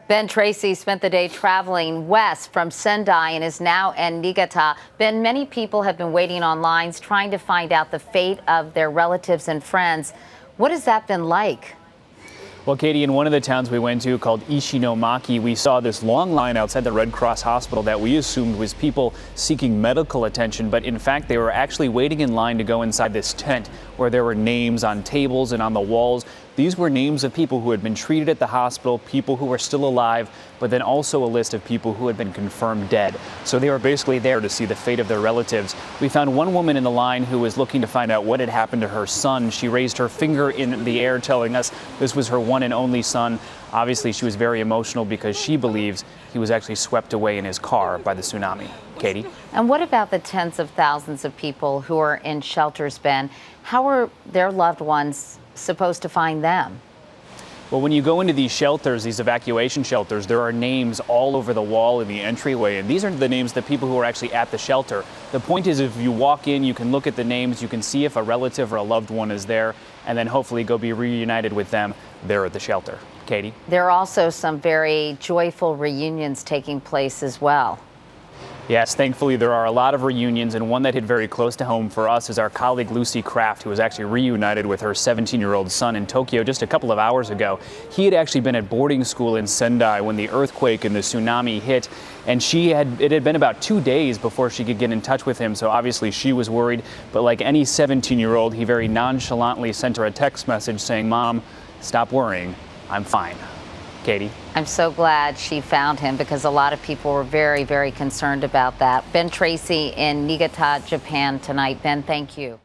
Ben Tracy spent the day traveling west from Sendai and is now in Niigata. Ben, many people have been waiting on lines trying to find out the fate of their relatives and friends. What has that been like? Well, Katie, in one of the towns we went to called Ishinomaki, we saw this long line outside the Red Cross hospital that we assumed was people seeking medical attention. But in fact, they were actually waiting in line to go inside this tent where there were names on tables and on the walls. These were names of people who had been treated at the hospital, people who were still alive, but then also a list of people who had been confirmed dead. So they were basically there to see the fate of their relatives. We found one woman in the line who was looking to find out what had happened to her son. She raised her finger in the air, telling us this was her one and only son. Obviously, she was very emotional because she believes he was actually swept away in his car by the tsunami. Katie? And what about the tens of thousands of people who are in shelters, Ben? How are their loved ones supposed to find them? Well, when you go into these shelters, these evacuation shelters, there are names all over the wall in the entryway, and these are the names of the people who are actually at the shelter. The point is, if you walk in, you can look at the names, you can see if a relative or a loved one is there, and then hopefully go be reunited with them there at the shelter. Katie? There are also some very joyful reunions taking place as well. Yes, thankfully there are a lot of reunions, and one that hit very close to home for us is our colleague Lucy Kraft, who was actually reunited with her 17-year-old son in Tokyo just a couple of hours ago. He had actually been at boarding school in Sendai when the earthquake and the tsunami hit, and it had been about 2 days before she could get in touch with him, so obviously she was worried. But like any 17-year-old, he very nonchalantly sent her a text message saying, "Mom, stop worrying, I'm fine." Katie? I'm so glad she found him because a lot of people were very, very concerned about that. Ben Tracy in Niigata, Japan tonight. Ben, thank you.